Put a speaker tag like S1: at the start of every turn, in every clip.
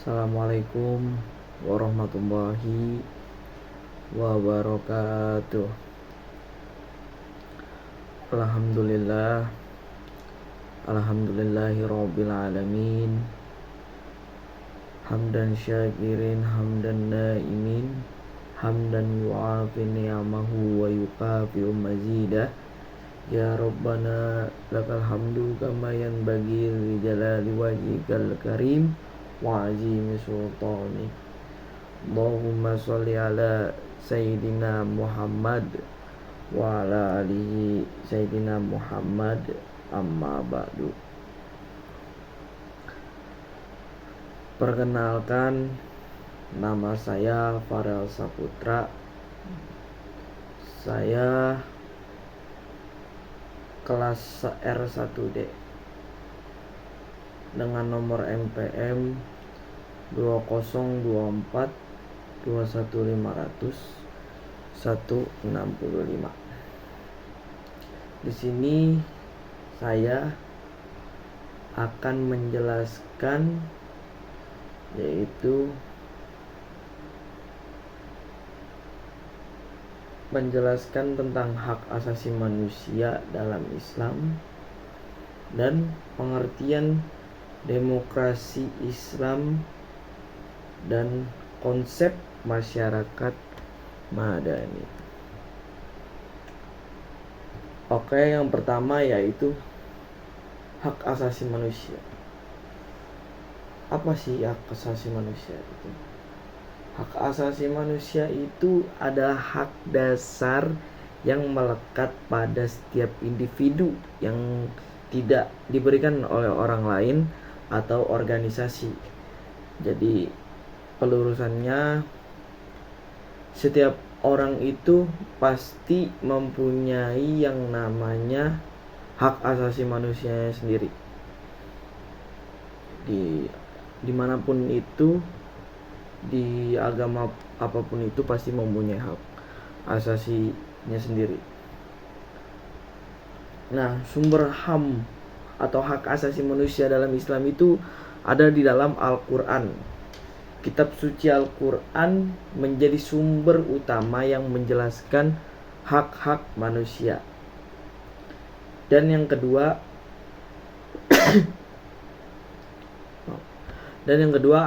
S1: Assalamualaikum warahmatullahi wabarakatuh. Alhamdulillah, alhamdulillahi rabbil alamin. Hamdan syakirin, hamdan naimin, hamdan yu'afi ni'amahu wa yukafi'u mazidah. Ya Rabbana lakal hamdu kama yanbaghi li jalali wajhikal karim wa azimi sultani. Allahumma sholli ala Sayyidina Muhammad wa ala alihi Sayyidina Muhammad, amma ba'du. Perkenalkan, nama saya Farel Saputra. Saya kelas R1D dengan nomor MPM 2024 21500 165. Di sini saya akan menjelaskan, yaitu menjelaskan tentang hak asasi manusia dalam Islam dan pengertian demokrasi Islam dan konsep masyarakat madani. Oke, yang pertama yaitu hak asasi manusia. Apa sih hak asasi manusia itu? Hak asasi manusia itu adalah hak dasar yang melekat pada setiap individu yang tidak diberikan oleh orang lain atau organisasi. Jadi pelurusannya, setiap orang itu pasti mempunyai yang namanya hak asasi manusianya sendiri. Dimanapun itu, di agama apapun itu pasti mempunyai hak asasinya sendiri. Nah, sumber HAM atau hak asasi manusia dalam Islam itu ada di dalam Al-Quran. Kitab suci Al-Quran menjadi sumber utama yang menjelaskan hak-hak manusia. Dan yang kedua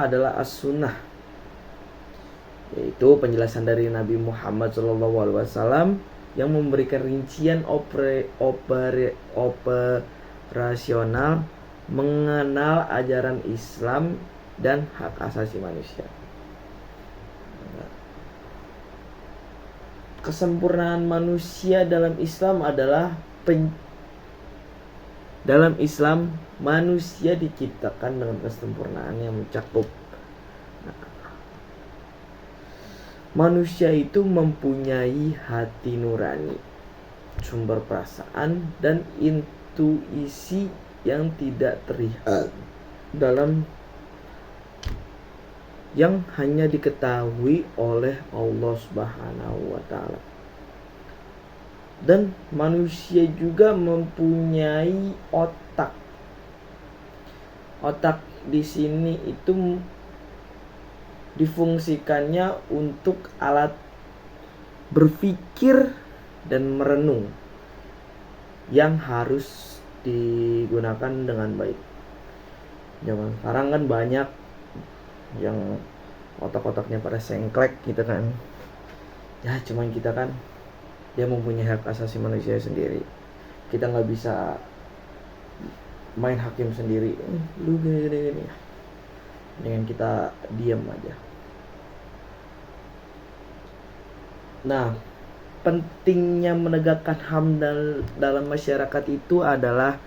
S1: adalah As-Sunnah, yaitu penjelasan dari Nabi Muhammad SAW yang memberikan rincian operasional mengenal ajaran Islam dan hak asasi manusia. Kesempurnaan manusia dalam Islam adalah dalam Islam manusia diciptakan dengan kesempurnaan yang mencakup. Manusia itu mempunyai hati nurani, sumber perasaan dan intuisi yang tidak terlihat yang hanya diketahui oleh Allah Subhanahu wa taala. Dan manusia juga mempunyai otak. Otak di sini itu difungsikannya untuk alat berpikir dan merenung yang harus digunakan dengan baik. Zaman sekarang kan banyak yang otak-otaknya pada sengklek gitu kan. Ya cuman kita kan, dia mempunyai hak asasi manusia sendiri. Kita gak bisa main hakim sendiri. Lu gini. Dengan kita diam aja. Nah, pentingnya menegakkan HAM dalam masyarakat itu adalah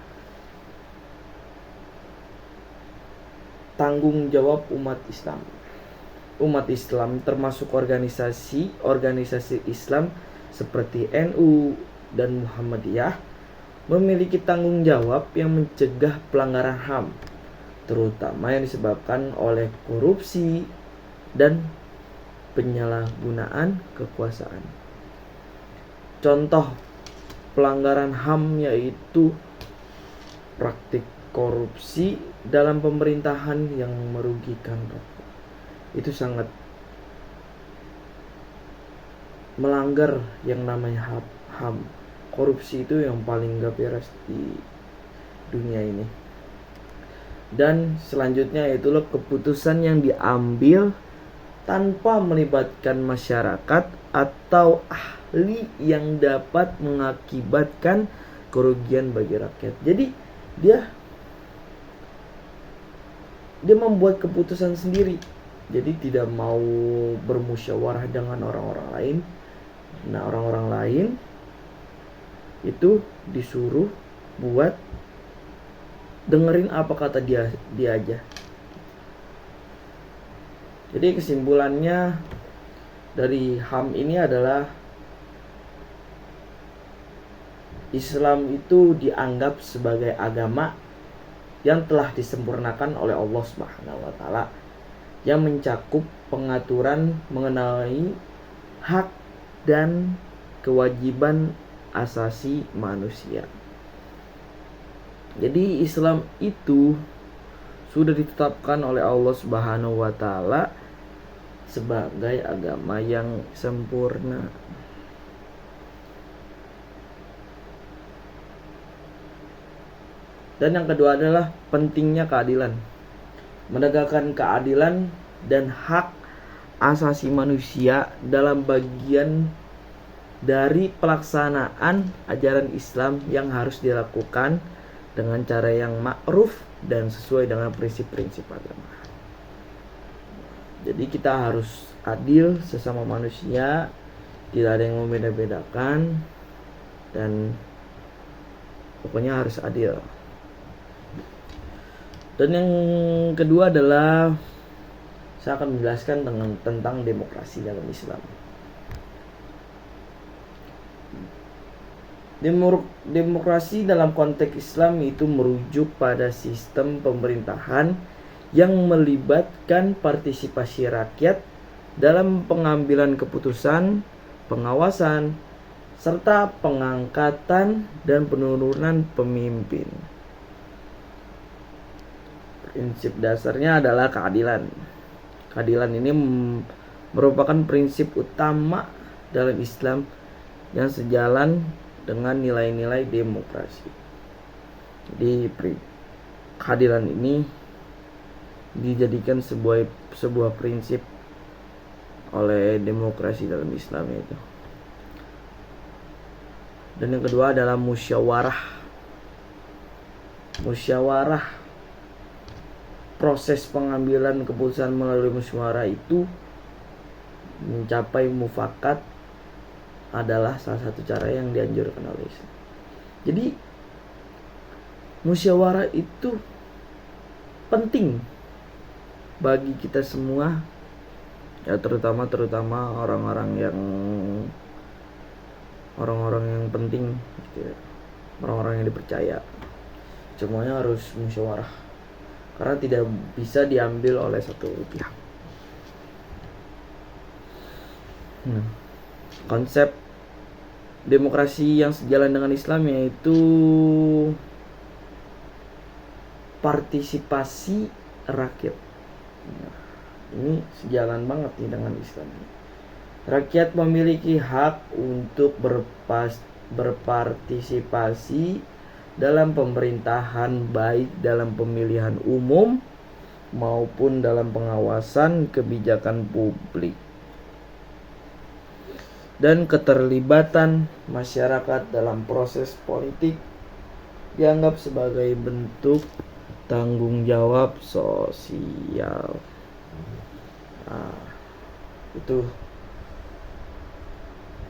S1: tanggung jawab umat Islam. Umat Islam termasuk organisasi Islam seperti NU dan Muhammadiyah memiliki tanggung jawab yang mencegah pelanggaran HAM, terutama yang disebabkan oleh korupsi dan penyalahgunaan kekuasaan. Contoh pelanggaran HAM yaitu praktik korupsi dalam pemerintahan yang merugikan rakyat. itu sangat melanggar yang namanya HAM. Korupsi itu yang paling gak beres di dunia ini. Dan selanjutnya itulah keputusan yang diambil tanpa melibatkan masyarakat atau ahli yang dapat mengakibatkan kerugian bagi rakyat. Jadi dia membuat keputusan sendiri. Jadi tidak mau bermusyawarah dengan orang-orang lain. Nah, orang-orang lain itu disuruh buat dengerin apa kata dia aja. Jadi kesimpulannya dari HAM ini adalah Islam itu dianggap sebagai agama yang telah disempurnakan oleh Allah Subhanahu wa taala, yang mencakup pengaturan mengenai hak dan kewajiban asasi manusia. Jadi Islam itu sudah ditetapkan oleh Allah Subhanahu wa taala sebagai agama yang sempurna. Dan yang kedua adalah pentingnya keadilan. Menegakkan keadilan dan hak asasi manusia dalam bagian dari pelaksanaan ajaran Islam yang harus dilakukan dengan cara yang ma'ruf dan sesuai dengan prinsip-prinsip agama. Jadi kita harus adil sesama manusia, tidak ada yang membeda-bedakan, dan pokoknya harus adil. Dan yang kedua adalah saya akan menjelaskan tentang demokrasi dalam Islam. Demokrasi dalam konteks Islam itu merujuk pada sistem pemerintahan yang melibatkan partisipasi rakyat dalam pengambilan keputusan, pengawasan, serta pengangkatan dan penurunan pemimpin. Prinsip dasarnya adalah keadilan. Keadilan ini merupakan prinsip utama dalam Islam yang sejalan dengan nilai-nilai demokrasi. Jadi keadilan ini dijadikan sebuah prinsip oleh demokrasi dalam Islam itu. Dan yang kedua adalah musyawarah. Musyawarah, proses pengambilan keputusan melalui musyawarah itu mencapai mufakat adalah salah satu cara yang dianjurkan oleh Islam. Jadi musyawarah itu penting bagi kita semua, ya terutama orang-orang yang penting gitu ya, orang-orang yang dipercaya. Semuanya harus musyawarah karena tidak bisa diambil oleh satu pihak. Konsep demokrasi yang sejalan dengan Islam yaitu partisipasi rakyat. Ini sejalan banget nih dengan Islam. Rakyat memiliki hak untuk berpartisipasi dalam pemerintahan, baik dalam pemilihan umum maupun dalam pengawasan kebijakan publik. Dan keterlibatan masyarakat dalam proses politik dianggap sebagai bentuk tanggung jawab sosial. Itu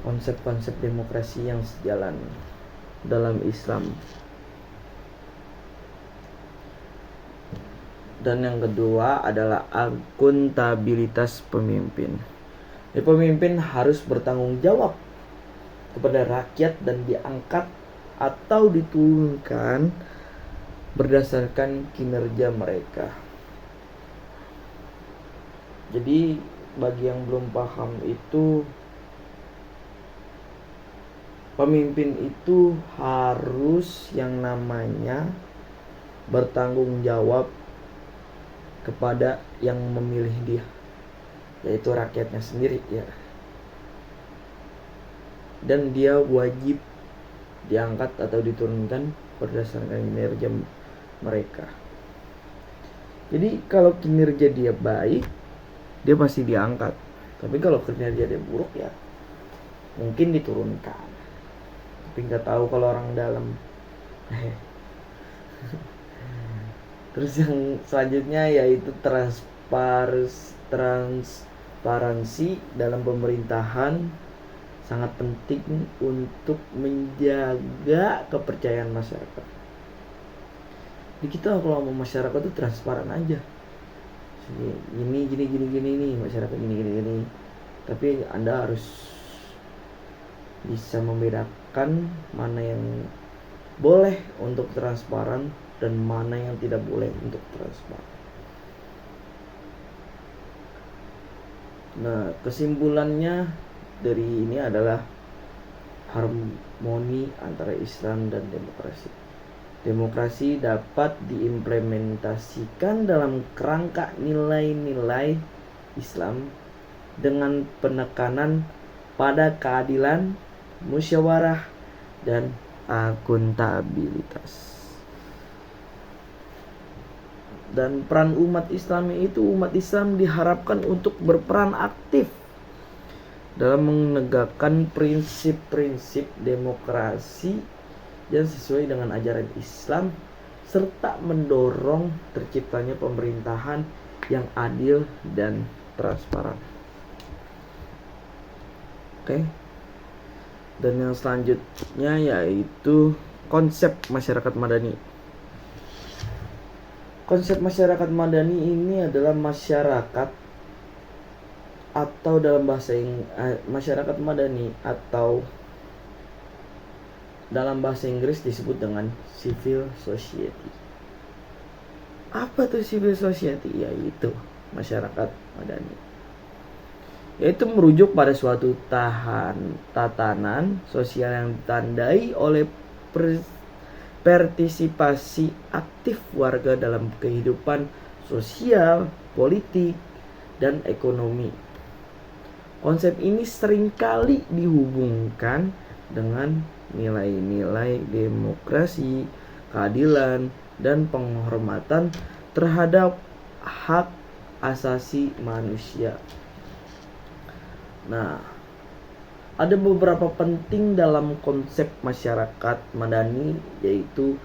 S1: konsep-konsep demokrasi yang sejalan dalam Islam. Dan yang kedua adalah akuntabilitas pemimpin. Pemimpin harus bertanggung jawab kepada rakyat dan diangkat atau diturunkan berdasarkan kinerja mereka. Jadi bagi yang belum paham itu, pemimpin itu harus yang namanya bertanggung jawab kepada yang memilih dia. yaitu rakyatnya sendiri ya. Dan dia wajib diangkat atau diturunkan berdasarkan kinerja mereka. Jadi kalau kinerja dia baik, dia pasti diangkat. Tapi kalau kinerja dia buruk ya mungkin diturunkan. Tapi nggak tahu kalau orang dalam. Terus yang selanjutnya yaitu transparansi dalam pemerintahan sangat penting untuk menjaga kepercayaan masyarakat. Jadi kita kalau mau masyarakat itu transparan aja. Gini nih masyarakat gini. Tapi Anda harus bisa membedakan mana yang boleh untuk transparan dan mana yang tidak boleh untuk transparan. Nah, kesimpulannya dari ini adalah harmoni antara Islam dan demokrasi. Demokrasi dapat diimplementasikan dalam kerangka nilai-nilai Islam dengan penekanan pada keadilan, musyawarah, dan akuntabilitas. Dan peran umat Islam itu, umat Islam diharapkan untuk berperan aktif dalam menegakkan prinsip-prinsip demokrasi yang sesuai dengan ajaran Islam serta mendorong terciptanya pemerintahan yang adil dan transparan. Oke. Dan yang selanjutnya yaitu konsep masyarakat madani. Konsep masyarakat madani ini adalah masyarakat atau dalam bahasa masyarakat madani atau dalam bahasa Inggris disebut dengan civil society. Apa tuh civil society? Yaitu masyarakat madani. Yaitu merujuk pada suatu tatanan sosial yang ditandai oleh partisipasi aktif warga dalam kehidupan sosial, politik, dan ekonomi. Konsep ini seringkali dihubungkan dengan nilai-nilai demokrasi, keadilan, dan penghormatan terhadap hak asasi manusia. Nah, ada beberapa penting dalam konsep masyarakat madani, yaitu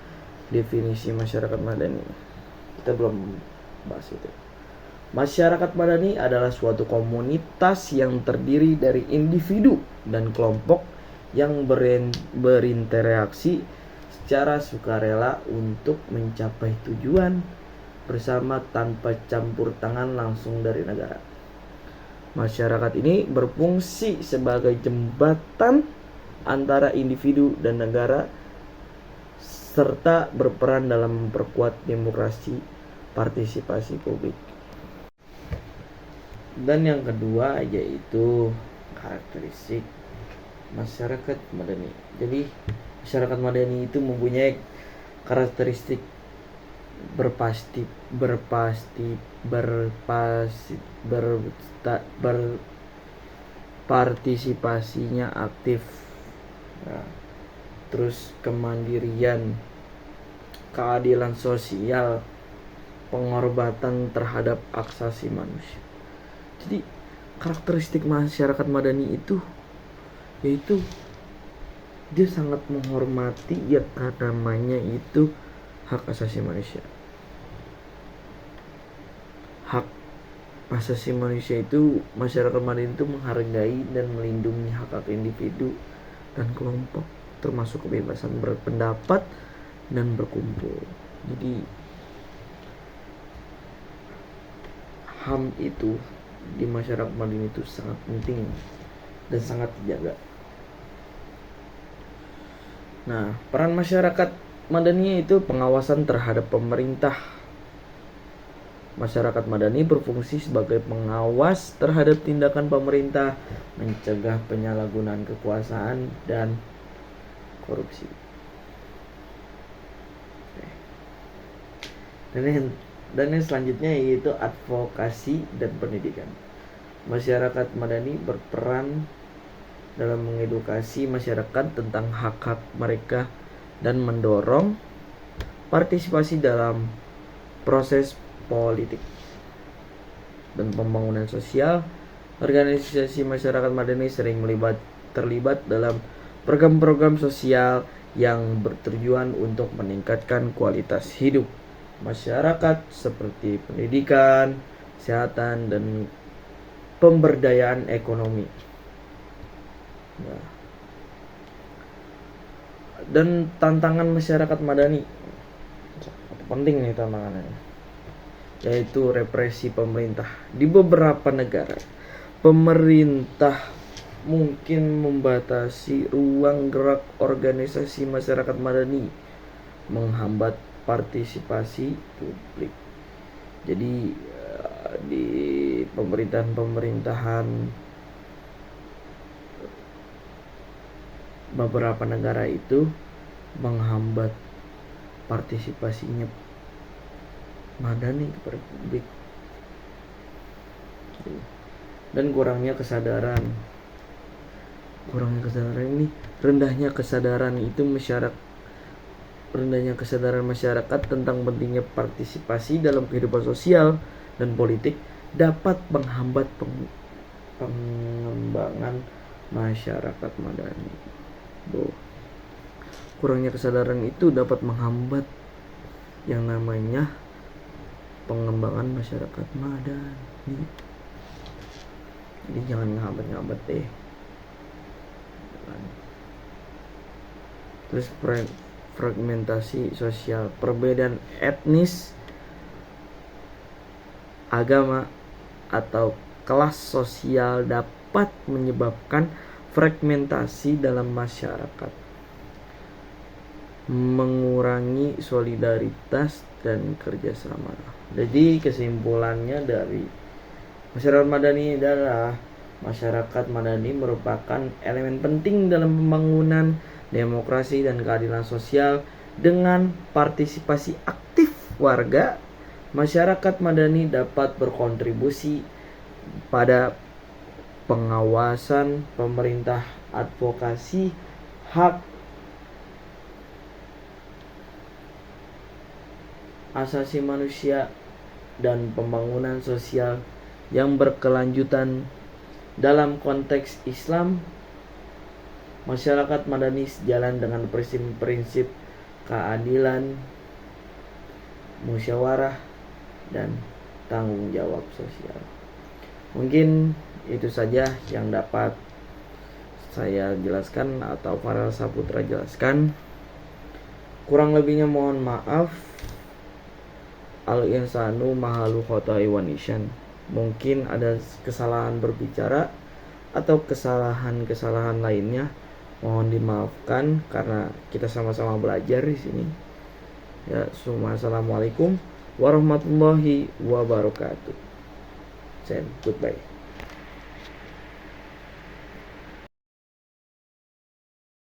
S1: definisi masyarakat madani. Kita belum bahas itu. Masyarakat madani adalah suatu komunitas yang terdiri dari individu dan kelompok yang berinteraksi secara sukarela untuk mencapai tujuan bersama tanpa campur tangan langsung dari negara. Masyarakat ini berfungsi sebagai jembatan antara individu dan negara serta berperan dalam memperkuat demokrasi partisipasi publik. Dan yang kedua yaitu karakteristik masyarakat madani. Jadi masyarakat madani itu mempunyai karakteristik berpartisipasinya aktif, nah, terus kemandirian, keadilan sosial, penghormatan terhadap hak asasi manusia. Jadi karakteristik masyarakat madani itu yaitu dia sangat menghormati yang namanya itu hak asasi manusia. Hak asasi manusia itu, masyarakat madani itu menghargai dan melindungi hak individu dan kelompok, termasuk kebebasan berpendapat dan berkumpul. Jadi HAM itu di masyarakat madani itu sangat penting dan sangat dijaga. Nah, peran masyarakat madani itu pengawasan terhadap pemerintah. Masyarakat madani berfungsi sebagai pengawas terhadap tindakan pemerintah, mencegah penyalahgunaan kekuasaan dan korupsi. Dan yang selanjutnya yaitu advokasi dan pendidikan. Masyarakat madani berperan dalam mengedukasi masyarakat tentang hak-hak mereka dan mendorong partisipasi dalam proses politik dan pembangunan sosial. Organisasi masyarakat madani sering terlibat dalam program-program sosial yang bertujuan untuk meningkatkan kualitas hidup masyarakat seperti pendidikan, kesehatan, dan pemberdayaan ekonomi. Dan tantangan masyarakat madani, penting nih tantangannya, yaitu represi pemerintah. Di beberapa negara, pemerintah mungkin membatasi ruang gerak organisasi masyarakat madani, menghambat partisipasi publik. Jadi di pemerintahan beberapa negara itu menghambat partisipasinya madani kepada publik, dan kurangnya kesadaran ini, rendahnya kesadaran masyarakat tentang pentingnya partisipasi dalam kehidupan sosial dan politik dapat menghambat pengembangan masyarakat madani. Kurangnya kesadaran itu dapat menghambat yang namanya pengembangan masyarakat madani. Jadi jangan ngehambat deh. Terus fragmentasi sosial, perbedaan etnis, agama, atau kelas sosial dapat menyebabkan fragmentasi dalam masyarakat, mengurangi solidaritas dan kerjasama. Jadi kesimpulannya dari masyarakat madani adalah masyarakat madani merupakan elemen penting dalam pembangunan demokrasi dan keadilan sosial. Dengan partisipasi aktif warga, masyarakat madani dapat berkontribusi pada pengawasan pemerintah, advokasi hak asasi manusia, dan pembangunan sosial yang berkelanjutan. Dalam konteks Islam, masyarakat madani sejalan dengan prinsip keadilan, musyawarah, dan tanggung jawab sosial. Mungkin itu saja yang dapat saya jelaskan atau Farel Saputra jelaskan. Kurang lebihnya mohon maaf. Al-insanu mahalu khotai wa nisyan. Mungkin ada kesalahan berbicara atau kesalahan lainnya, mohon dimaafkan karena kita sama-sama belajar di sini. Ya, assalamualaikum warahmatullahi wabarakatuh. Goodbye.